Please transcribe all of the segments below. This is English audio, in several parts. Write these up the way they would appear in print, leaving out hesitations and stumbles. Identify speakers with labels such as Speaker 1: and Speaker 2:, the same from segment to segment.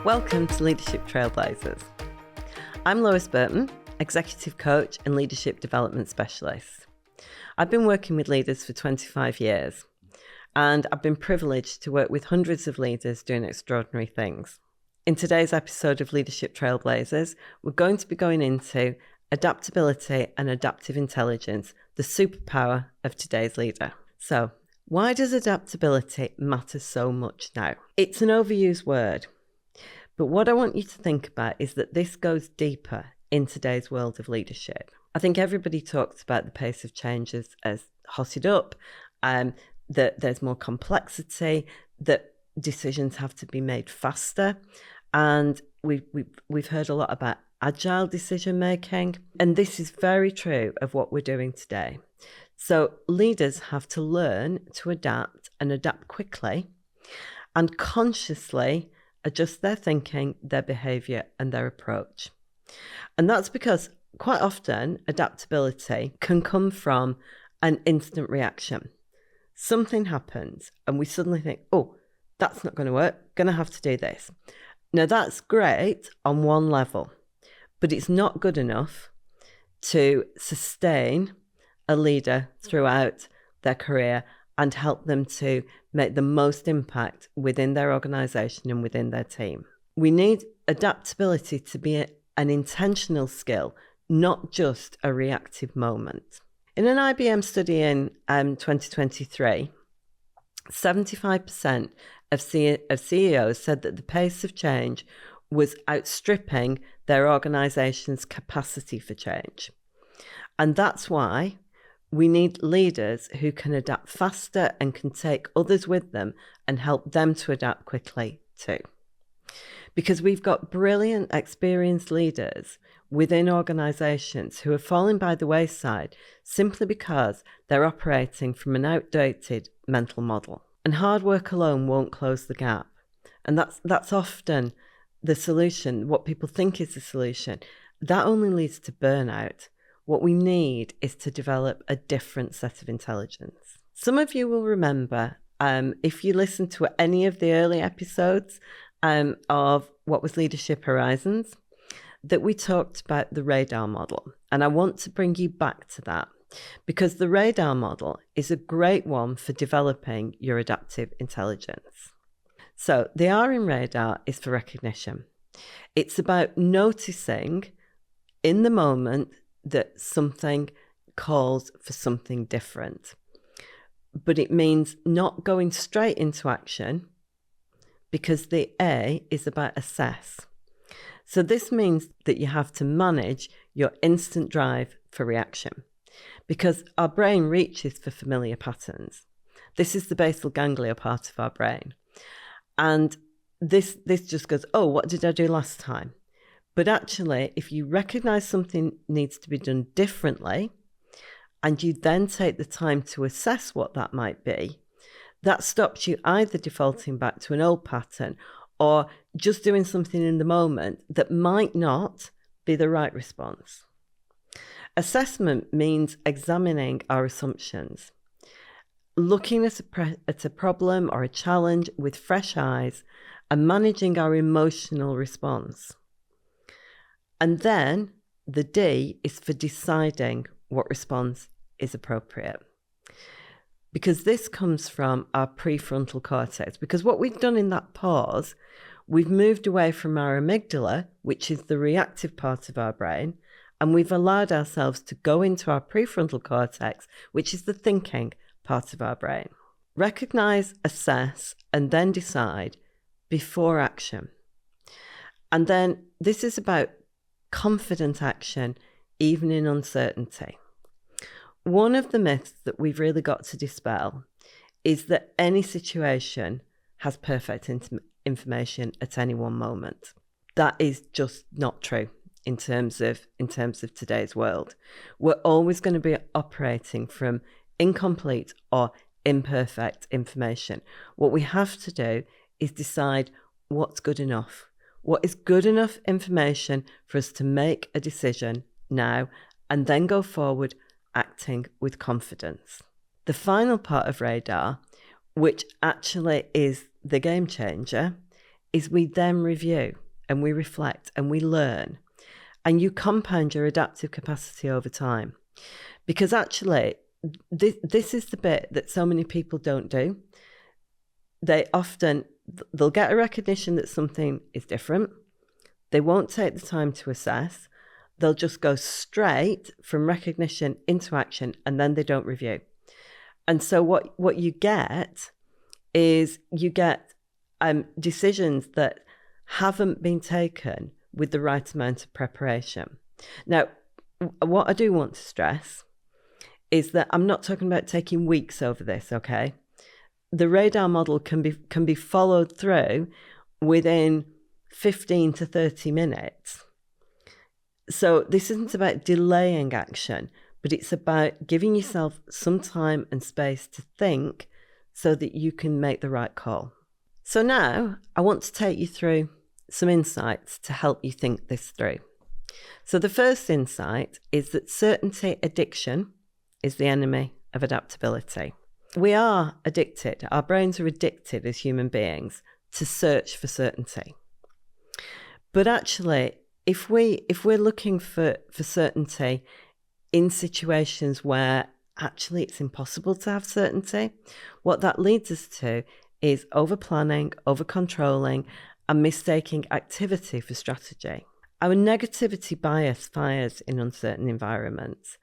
Speaker 1: Welcome to Leadership Trailblazers. I'm Lois Burton, Executive Coach and Leadership Development Specialist. I've been working with leaders for 25 years, and I've been privileged to work with hundreds of leaders doing extraordinary things. In today's episode of Leadership Trailblazers, we're going to be going into adaptability and adaptive intelligence, the superpower of today's leader. So, why does adaptability matter so much now? It's an overused word. But what I want you to think about is that this goes deeper in today's world of leadership. I think everybody talks about the pace of change as hotted up, that there's more complexity, that decisions have to be made faster. And we've heard a lot about agile decision making. And this is very true of what we're doing today. So leaders have to learn to adapt and adapt quickly and consciously adjust their thinking, their behaviour and their approach. And that's because quite often adaptability can come from an instant reaction. Something happens and we suddenly think, oh, that's not going to work, going to have to do this. Now that's great on one level, but it's not good enough to sustain a leader throughout their career and help them to make the most impact within their organisation and within their team. We need adaptability to be an intentional skill, not just a reactive moment. In an IBM study in 2023, 75% of CEOs said that the pace of change was outstripping their organisation's capacity for change. And that's why we need leaders who can adapt faster and can take others with them and help them to adapt quickly too. Because we've got brilliant, experienced leaders within organisations who are falling by the wayside simply because they're operating from an outdated mental model. And hard work alone won't close the gap. And that's often the solution, what people think is the solution. That only leads to burnout. What we need is to develop a different set of intelligence. Some of you will remember, if you listen to any of the early episodes of What Was Leadership Horizons, that we talked about the radar model. And I want to bring you back to that because the radar model is a great one for developing your adaptive intelligence. So the R in radar is for recognition. It's about noticing in the moment that something calls for something different. But it means not going straight into action because the A is about assess. So this means that you have to manage your instant drive for reaction because our brain reaches for familiar patterns. This is the basal ganglia part of our brain. And this just goes, oh, what did I do last time? But actually, if you recognize something needs to be done differently, and you then take the time to assess what that might be, that stops you either defaulting back to an old pattern or just doing something in the moment that might not be the right response. Assessment means examining our assumptions, looking at a problem or a challenge with fresh eyes and managing our emotional response. And then the D is for deciding what response is appropriate. Because this comes from our prefrontal cortex. Because what we've done in that pause, we've moved away from our amygdala, which is the reactive part of our brain, and we've allowed ourselves to go into our prefrontal cortex, which is the thinking part of our brain. Recognize, assess, and then decide before action. And then this is about confident action, even in uncertainty. One of the myths that we've really got to dispel is that any situation has perfect information at any one moment. That is just not true in terms of today's world. We're always going to be operating from incomplete or imperfect information. What we have to do is decide what's good enough. What is good enough information for us to make a decision now and then go forward acting with confidence. The final part of radar, which actually is the game changer, is we then review and we reflect and we learn, and you compound your adaptive capacity over time. Because actually, this is the bit that so many people don't do. They'll get a recognition that something is different. They won't take the time to assess. They'll just go straight from recognition into action, and then they don't review. And so what you get is decisions that haven't been taken with the right amount of preparation. Now, what I do want to stress is that I'm not talking about taking weeks over this, okay? The radar model can be followed through within 15 to 30 minutes. So this isn't about delaying action, but it's about giving yourself some time and space to think so that you can make the right call. So now I want to take you through some insights to help you think this through. So the first insight is that certainty addiction is the enemy of adaptability. We are addicted, our brains are addicted as human beings to search for certainty. But actually, if we're looking for certainty in situations where actually it's impossible to have certainty, what that leads us to is over-planning, over-controlling, and mistaking activity for strategy. Our negativity bias fires in uncertain environments.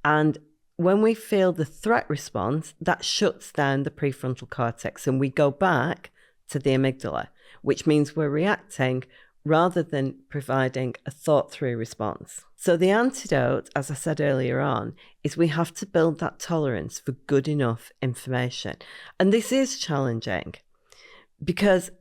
Speaker 1: And when we feel the threat response, that shuts down the prefrontal cortex and we go back to the amygdala, which means we're reacting rather than providing a thought-through response. So the antidote, as I said earlier on, is we have to build that tolerance for good enough information. And this is challenging because,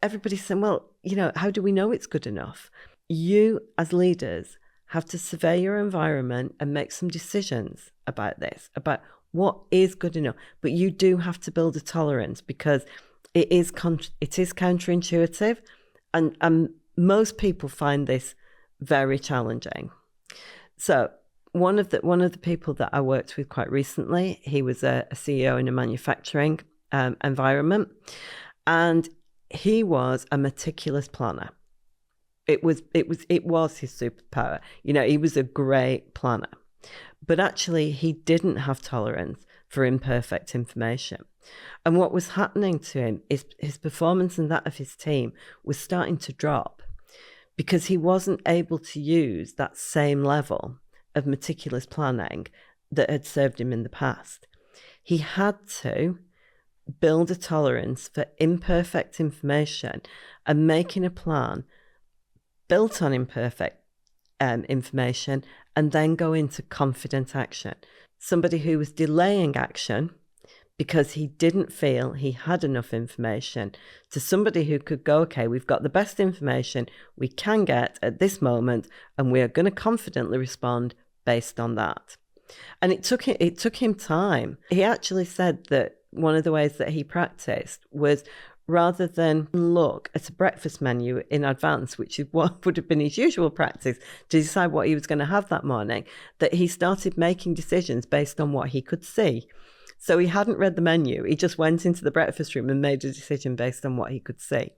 Speaker 1: everybody's saying, well, how do we know it's good enough? You, as leaders, have to survey your environment and make some decisions about this, about what is good enough. But you do have to build a tolerance because it is counterintuitive, and most people find this very challenging. So one of the people that I worked with quite recently, he was a CEO in a manufacturing environment, and he was a meticulous planner. It was his superpower. He was a great planner, but actually he didn't have tolerance for imperfect information. And what was happening to him is his performance and that of his team was starting to drop because he wasn't able to use that same level of meticulous planning that had served him in the past. He had to build a tolerance for imperfect information and making a plan built on imperfect information and then go into confident action. Somebody who was delaying action because he didn't feel he had enough information, to somebody who could go, okay, we've got the best information we can get at this moment, and we are going to confidently respond based on that. And it took him time. He actually said that one of the ways that he practiced was, rather than look at a breakfast menu in advance, which is what would have been his usual practice to decide what he was going to have that morning, that he started making decisions based on what he could see. So he hadn't read the menu. He just went into the breakfast room and made a decision based on what he could see.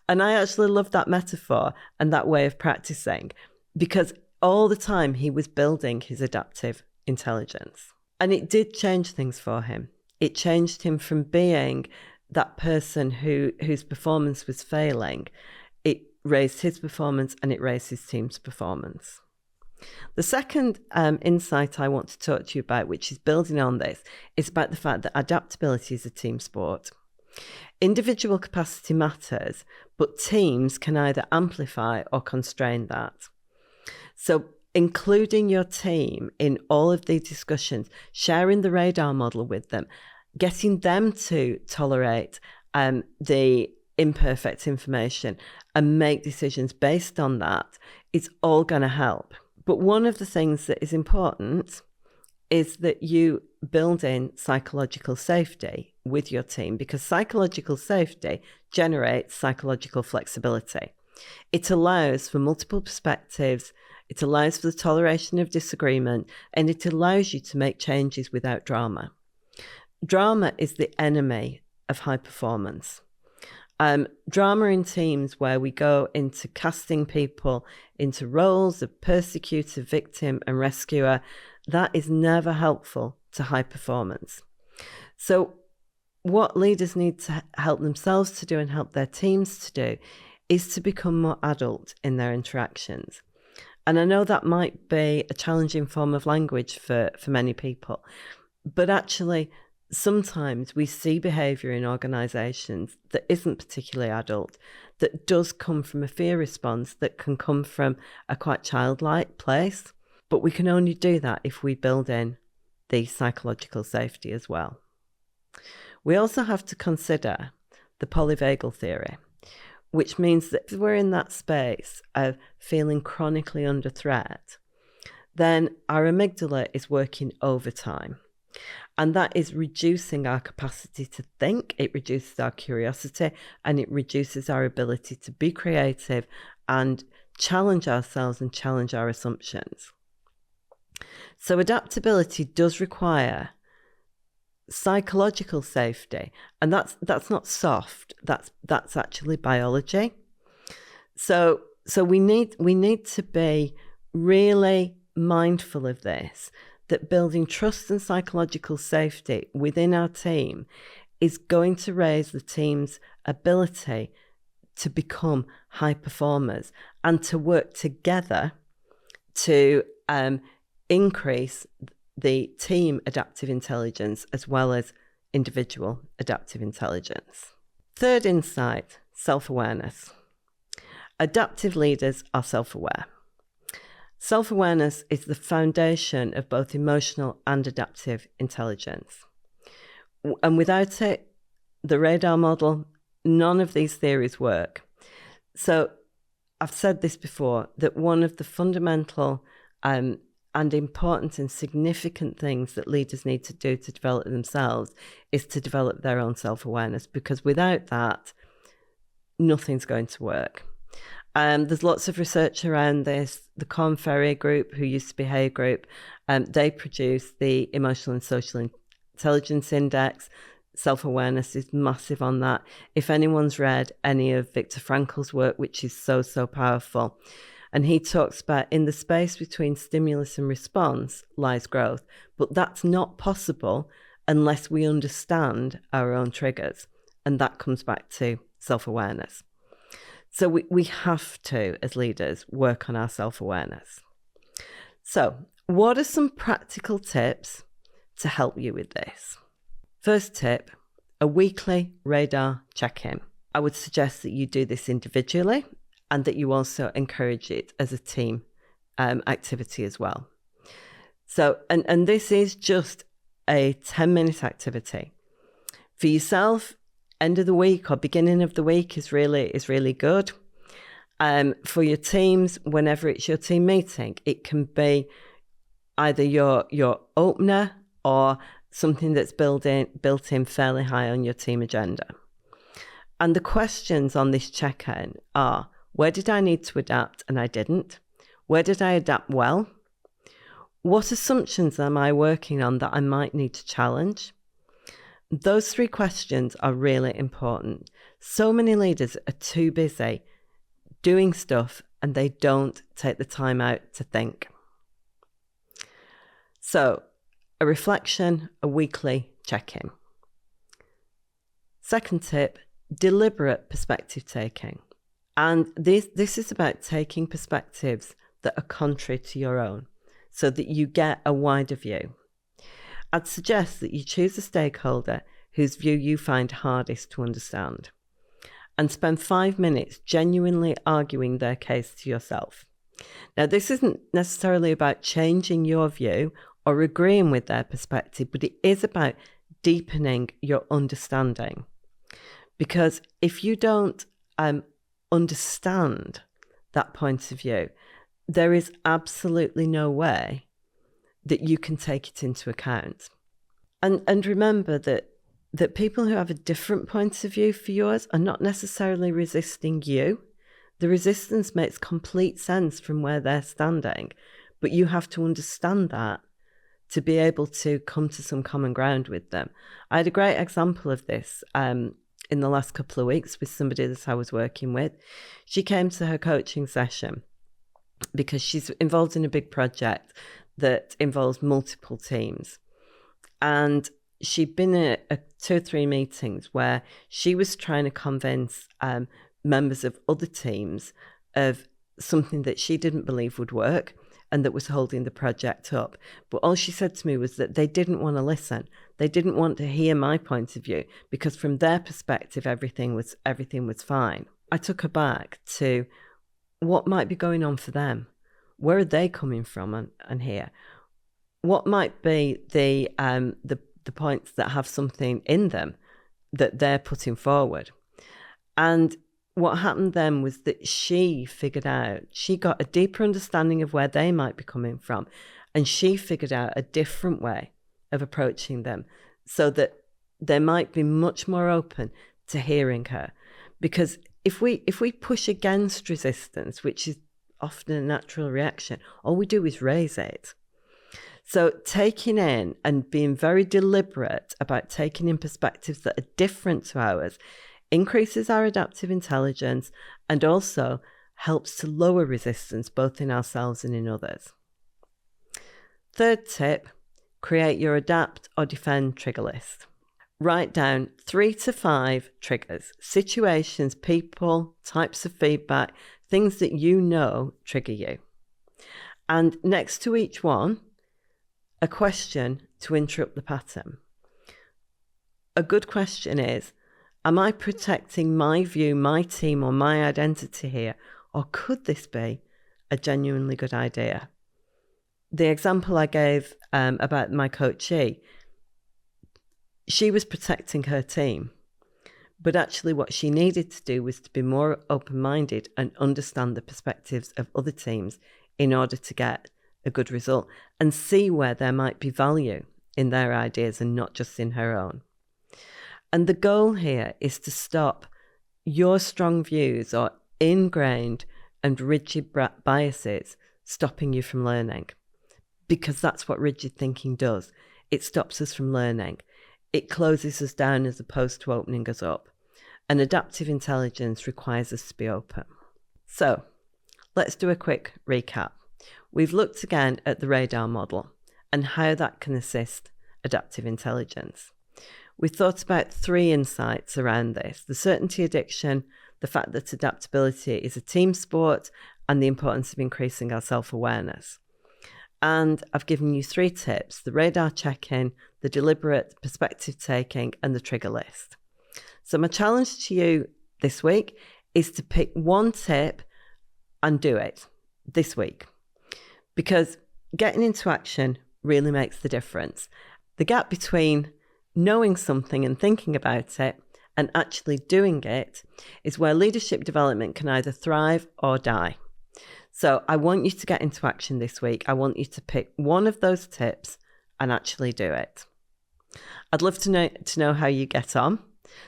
Speaker 1: And I actually love that metaphor and that way of practicing, because all the time he was building his adaptive intelligence. And it did change things for him. It changed him from being that person whose performance was failing. It raised his performance and it raised his team's performance. The second insight I want to talk to you about, which is building on this, is about the fact that adaptability is a team sport. Individual capacity matters, but teams can either amplify or constrain that. So including your team in all of these discussions, sharing the radar model with them, getting them to tolerate the imperfect information and make decisions based on that, is all going to help. But one of the things that is important is that you build in psychological safety with your team, because psychological safety generates psychological flexibility. It allows for multiple perspectives, it allows for the toleration of disagreement, and it allows you to make changes without drama. Drama is the enemy of high performance. Drama in teams where we go into casting people into roles of persecutor, victim, and rescuer, that is never helpful to high performance. So what leaders need to help themselves to do and help their teams to do is to become more adult in their interactions. And I know that might be a challenging form of language for many people, but actually sometimes we see behaviour in organisations that isn't particularly adult, that does come from a fear response, that can come from a quite childlike place. But we can only do that if we build in the psychological safety as well. We also have to consider the polyvagal theory, which means that if we're in that space of feeling chronically under threat, then our amygdala is working overtime. And that is reducing our capacity to think, it reduces our curiosity, and it reduces our ability to be creative and challenge ourselves and challenge our assumptions. So adaptability does require psychological safety, and that's not soft, that's actually biology. So we need to be really mindful of this, that building trust and psychological safety within our team is going to raise the team's ability to become high performers and to work together to increase the team adaptive intelligence as well as individual adaptive intelligence. Third insight, self-awareness. Adaptive leaders are self-aware. Self-awareness is the foundation of both emotional and adaptive intelligence. And without it, the radar model, none of these theories work. So I've said this before, that one of the fundamental and important and significant things that leaders need to do to develop themselves is to develop their own self-awareness, because without that, nothing's going to work. There's lots of research around this. The Korn Ferry group, who used to be Hay Group, they produced the Emotional and Social Intelligence Index. Self-awareness is massive on that. If anyone's read any of Viktor Frankl's work, which is so powerful, and he talks about in the space between stimulus and response lies growth, but that's not possible unless we understand our own triggers, and that comes back to self-awareness. So we have to, as leaders, work on our self-awareness. So what are some practical tips to help you with this? First tip, a weekly radar check-in. I would suggest that you do this individually and that you also encourage it as a team activity as well. So, and this is just a 10-minute activity. For yourself, end of the week or beginning of the week is really good. For your teams, whenever it's your team meeting, it can be either your opener or something that's built in fairly high on your team agenda. And the questions on this check-in are, where did I need to adapt and I didn't? Where did I adapt well? What assumptions am I working on that I might need to challenge? Those three questions are really important. So many leaders are too busy doing stuff and they don't take the time out to think. So, a reflection, a weekly check-in. Second tip, deliberate perspective taking. And this is about taking perspectives that are contrary to your own so that you get a wider view. I'd suggest that you choose a stakeholder whose view you find hardest to understand and spend 5 minutes genuinely arguing their case to yourself. Now, this isn't necessarily about changing your view or agreeing with their perspective, but it is about deepening your understanding. Because if you don't understand that point of view, there is absolutely no way that you can take it into account. And remember that people who have a different point of view for yours are not necessarily resisting you. The resistance makes complete sense from where they're standing, but you have to understand that to be able to come to some common ground with them. I had a great example of this in the last couple of weeks with somebody that I was working with. She came to her coaching session because she's involved in a big project that involves multiple teams. And she'd been at 2 or 3 meetings where she was trying to convince members of other teams of something that she didn't believe would work and that was holding the project up. But all she said to me was that they didn't want to listen. They didn't want to hear my point of view because from their perspective, everything was fine. I took her back to what might be going on for them. Where are they coming from and here? What might be the points that have something in them that they're putting forward? And what happened then was that she got a deeper understanding of where they might be coming from, and she figured out a different way of approaching them so that they might be much more open to hearing her. Because if we push against resistance, which is often a natural reaction, all we do is raise it. So taking in and being very deliberate about taking in perspectives that are different to ours increases our adaptive intelligence and also helps to lower resistance both in ourselves and in others. Third tip, create your adapt or defend trigger list. Write down 3 to 5 triggers, situations, people, types of feedback, things that you know trigger you. And next to each one, a question to interrupt the pattern. A good question is, am I protecting my view, my team, or my identity here? Or could this be a genuinely good idea? The example I gave about my coachee, she was protecting her team. But actually what she needed to do was to be more open-minded and understand the perspectives of other teams in order to get a good result and see where there might be value in their ideas and not just in her own. And the goal here is to stop your strong views or ingrained and rigid biases stopping you from learning, because that's what rigid thinking does. It stops us from learning. It closes us down as opposed to opening us up. And adaptive intelligence requires us to be open. So let's do a quick recap. We've looked again at the radar model and how that can assist adaptive intelligence. We've thought about 3 insights around this: the certainty addiction, the fact that adaptability is a team sport, and the importance of increasing our self-awareness. And I've given you 3 tips: the radar check-in, the deliberate perspective taking, and the trigger list. So my challenge to you this week is to pick 1 tip and do it this week, because getting into action really makes the difference. The gap between knowing something and thinking about it and actually doing it is where leadership development can either thrive or die. So I want you to get into action this week. I want you to pick 1 of those tips and actually do it. I'd love to know how you get on.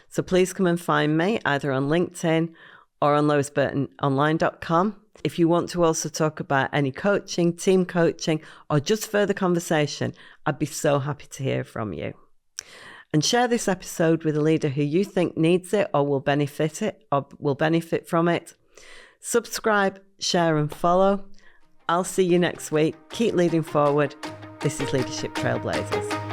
Speaker 1: So please come and find me either on LinkedIn or on loisburtononline.com. If you want to also talk about any coaching, team coaching, or just further conversation, I'd be so happy to hear from you. And share this episode with a leader who you think needs it or will benefit from it. Subscribe, share, and follow. I'll see you next week. Keep leading forward. This is Leadership Trailblazers.